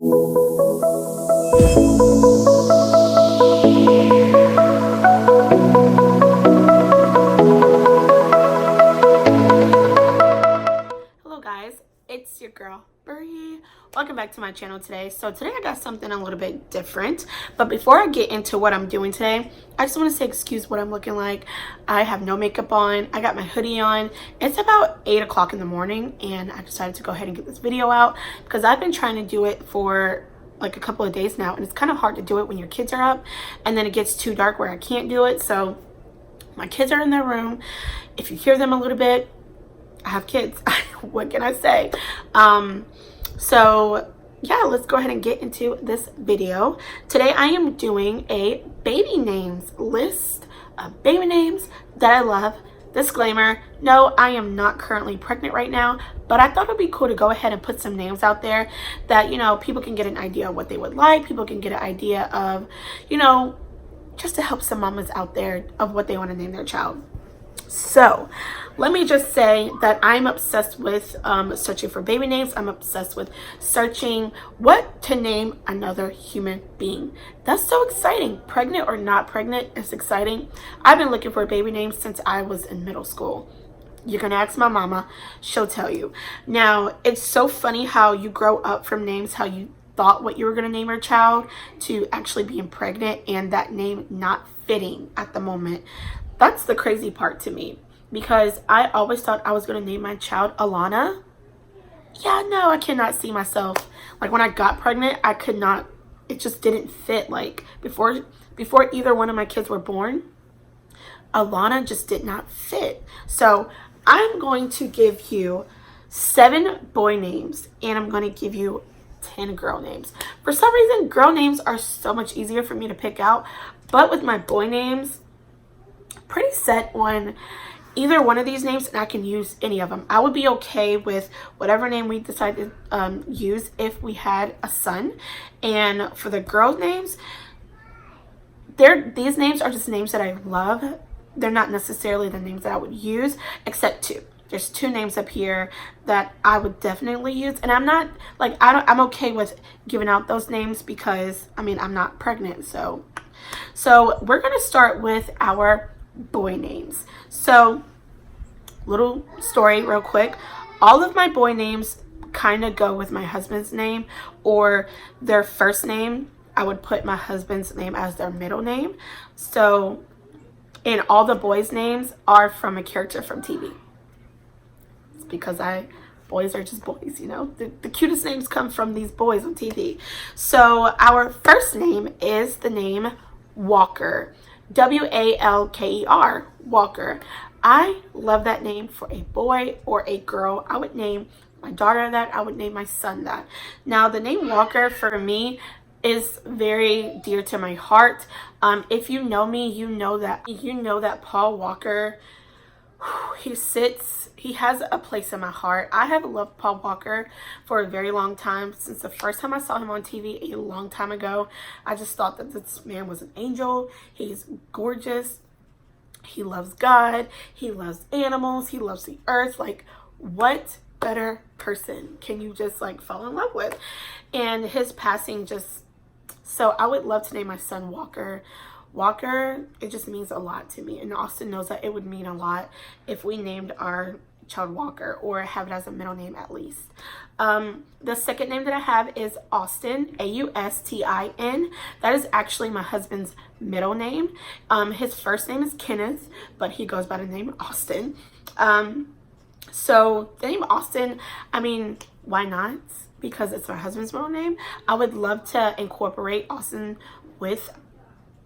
Hello guys, it's your girl Bree. Welcome back to my channel today. So today I got something a little bit different, but before I get into what I'm doing today, I just want to say excuse what I'm looking like. I have no makeup on. I got my hoodie on. It's about 8 o'clock in the morning and I decided to go ahead and get this video out because I've been trying to do it for like a couple of days now, and it's kind of hard to do it when your kids are up and then it gets too dark where I can't do it. So my kids are in their room. If you hear them a little bit, I have kids. What can I say? So yeah, let's go ahead and get into this video. Today I am doing a baby names list of baby names that I love. Disclaimer, no, I am not currently pregnant right now, but I thought it'd be cool to go ahead and put some names out there that, you know, people can get an idea of what they would like. People can get an idea of, you know, just to help some mamas out there of what they want to name their child. So let me just say that I'm obsessed with searching for baby names. I'm obsessed with searching what to name another human being. That's so exciting. Pregnant or not pregnant, it's exciting. I've been looking for a baby name since I was in middle school. You're gonna ask my mama, she'll tell you. Now, it's so funny how you grow up from names, how you thought what you were gonna name your child, to actually being pregnant and that name not fitting at the moment. That's the crazy part to me, because I always thought I was going to name my child Alana. Yeah, no, I cannot see myself. Like when I got pregnant, I could not, it just didn't fit. Like before either one of my kids were born, Alana just did not fit. So I'm going to give you 7 boy names and I'm going to give you 10 girl names. For some reason, girl names are so much easier for me to pick out, but with my boy names, pretty set on either one of these names and I can use any of them. I would be okay with whatever name we decide to use if we had a son. And for the girls' names, these names are just names that I love. They're not necessarily the names that I would use, except 2. There's 2 names up here that I would definitely use, and I'm not like I'm okay with giving out those names because I mean I'm not pregnant. So we're gonna start with our boy names. So little story real quick, all of my boy names kind of go with my husband's name or their first name. I would put my husband's name as their middle name. So and all the boys names are from a character from TV. It's because boys are just boys, you know. The cutest names come from these boys on TV. So our first name is the name Walker. W-A-L-K-E-R, Walker. I love that name for a boy or a girl. I would name my daughter that. I would name my son that. Now, the name Walker for me is very dear to my heart. If you know me, you know that Paul Walker, he has a place in my heart. I have loved Paul Walker for a very long time. Since the first time I saw him on TV a long time ago, I just thought that this man was an angel. He's gorgeous. He loves God. He loves animals. He loves the earth. Like, what better person can you just like fall in love with? And his passing just, so I would love to name my son Walker. Walker, it just means a lot to me, and Austin knows that it would mean a lot if we named our child Walker or have it as a middle name at least. The second name that I have is Austin, A-U-S-T-I-N. That is actually my husband's middle name. His first name is Kenneth, but he goes by the name Austin. So the name Austin, I mean, why not? Because it's my husband's middle name. I would love to incorporate Austin with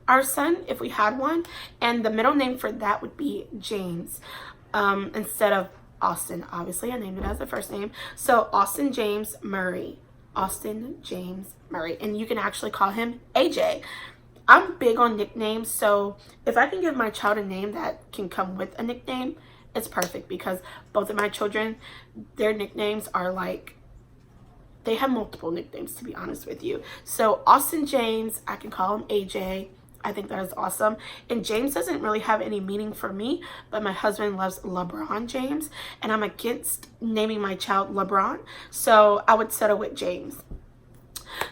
our son if we had one, and the middle name for that would be James instead of Austin. Obviously I named it as the first name, so Austin James Murray. Austin James Murray, and you can actually call him AJ. I'm big on nicknames, so if I can give my child a name that can come with a nickname, it's perfect, because both of my children, their nicknames are like, they have multiple nicknames, to be honest with you. So Austin James, I can call him AJ. I think that is awesome. And James doesn't really have any meaning for me, but my husband loves LeBron James, and I'm against naming my child LeBron, so I would settle with James.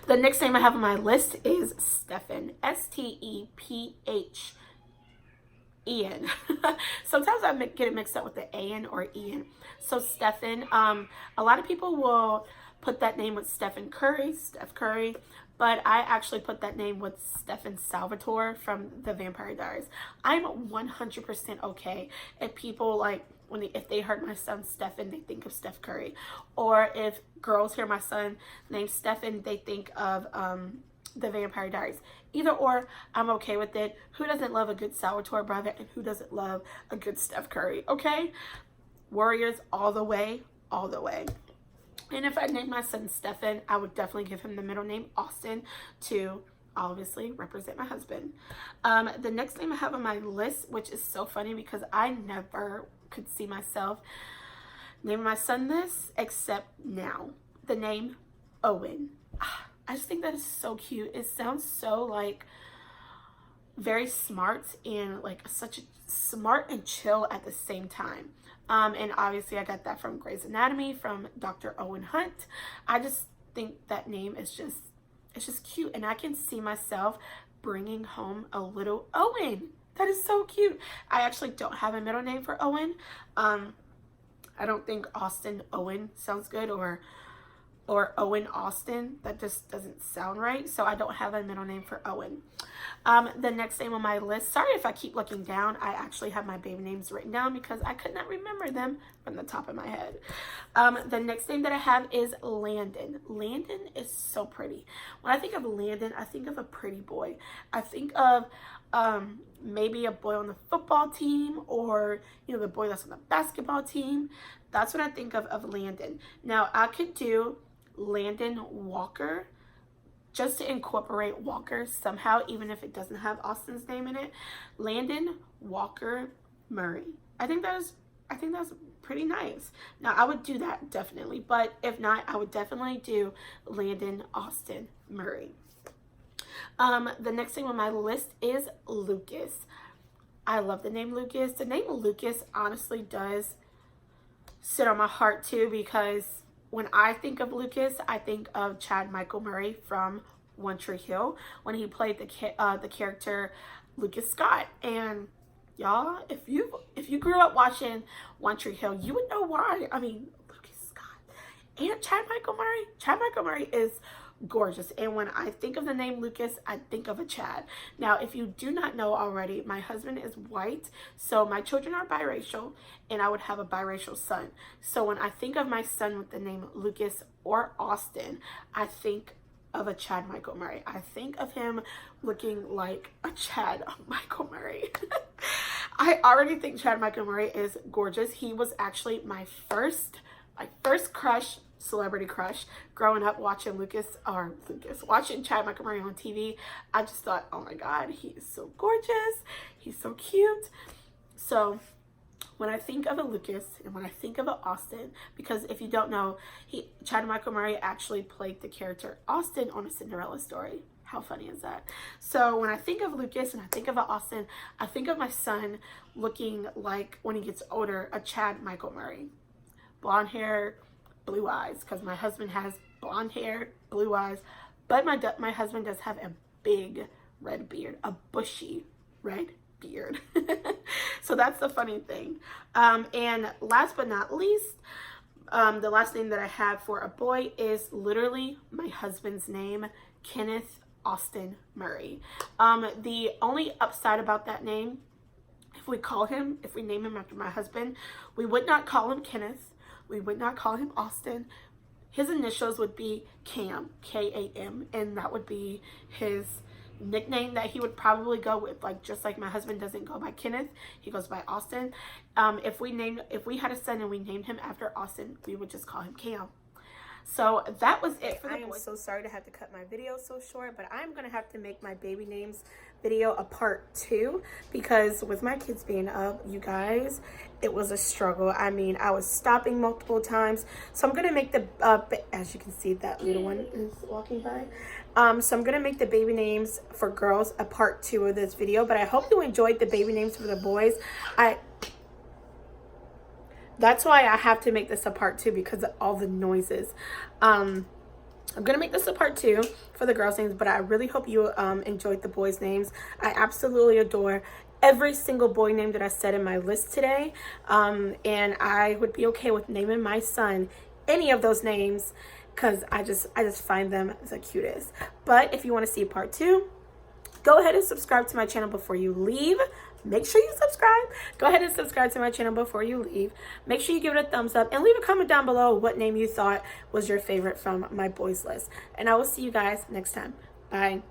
The next name I have on my list is Stephen. Stephen. Sometimes I get it mixed up with the A-N or Ian. So Stephen. A lot of people will put that name with Stephen Curry, Steph Curry, but I actually put that name with Stephen Salvatore from The Vampire Diaries. I'm 100% okay if people like if they heard my son Stephen, they think of Steph Curry, or if girls hear my son named Stephen, they think of The Vampire Diaries. Either or, I'm okay with it. Who doesn't love a good Salvatore brother, and who doesn't love a good Steph Curry? Okay, Warriors all the way, all the way. And if I named my son Stephen, I would definitely give him the middle name Austin to obviously represent my husband. The next name I have on my list, which is so funny because I never could see myself naming my son this, except now. The name Owen. I just think that is so cute. It sounds so like very smart and like such a smart and chill at the same time. And obviously I got that from Grey's Anatomy, from Dr. Owen Hunt. I just think that name is just, it's just cute. And I can see myself bringing home a little Owen. That is so cute. I actually don't have a middle name for Owen. I don't think Austin Owen sounds good, or Owen Austin. That just doesn't sound right. So I don't have a middle name for Owen. The next name on my list, sorry if I keep looking down, I actually have my baby names written down because I could not remember them from the top of my head. The next name that I have is Landon. Landon is so pretty. When I think of Landon, I think of a pretty boy. I think of maybe a boy on the football team, or the boy that's on the basketball team. That's what I think of Landon. Now I could do Landon Walker, just to incorporate Walker somehow, even if it doesn't have Austin's name in it. Landon Walker Murray. I think that's pretty nice. Now I would do that definitely, but if not, I would definitely do Landon Austin Murray. The next thing on my list is Lucas. I love the name Lucas. The name Lucas honestly does sit on my heart too, because when I think of Lucas, I think of Chad Michael Murray from One Tree Hill when he played the character Lucas Scott. And y'all, if you grew up watching One Tree Hill, you would know why. I mean, Lucas Scott and Chad Michael Murray. Chad Michael Murray is gorgeous, and when I think of the name Lucas, I think of a Chad. Now, if you do not know already, my husband is white, so my children are biracial, and I would have a biracial son. So when I think of my son with the name Lucas or Austin, I think of a Chad Michael Murray. I think of him looking like a Chad Michael Murray. I already think Chad Michael Murray is gorgeous. He was actually my first crush, celebrity crush, growing up watching watching Chad Michael Murray on TV. I just thought, oh my God, he is so gorgeous. He's so cute. So when I think of a Lucas and when I think of a Austin, because if you don't know, Chad Michael Murray actually played the character Austin on A Cinderella Story. How funny is that? So when I think of Lucas and I think of a Austin, I think of my son looking like, when he gets older, a Chad Michael Murray. Blonde hair, blue eyes, because my husband has blonde hair, blue eyes, but my husband does have a big red beard, a bushy red beard. So that's the funny thing. And last but not least, the last name that I have for a boy is literally my husband's name, Kenneth Austin Murray. The only upside about that name, if we name him after my husband, we would not call him Kenneth. We would not call him Austin. His initials would be Cam, K-A-M, and that would be his nickname that he would probably go with. Like, just like my husband doesn't go by Kenneth, he goes by Austin. If we had a son and we named him after Austin, we would just call him Cam. So that was it for the boys. I am so sorry to have to cut my video so short, but I'm gonna have to make my baby names video a part 2, because with my kids being up, you guys, it was a struggle. I mean, I was stopping multiple times. So I'm gonna make the as you can see, that little one is walking by. So I'm gonna make the baby names for girls a part 2 of this video, but I hope you enjoyed the baby names for the boys. That's why I have to make this a part 2, because of all the noises. I'm gonna make this a part 2 for the girls' names, but I really hope you enjoyed the boys' names. I absolutely adore every single boy name that I said in my list today, and I would be okay with naming my son any of those names because I just find them the cutest. But if you want to see part 2, go ahead and subscribe to my channel before you leave. Make sure you subscribe. Go ahead and subscribe to my channel before you leave. Make sure you give it a thumbs up and leave a comment down below what name you thought was your favorite from my boys list. And I will see you guys next time. Bye.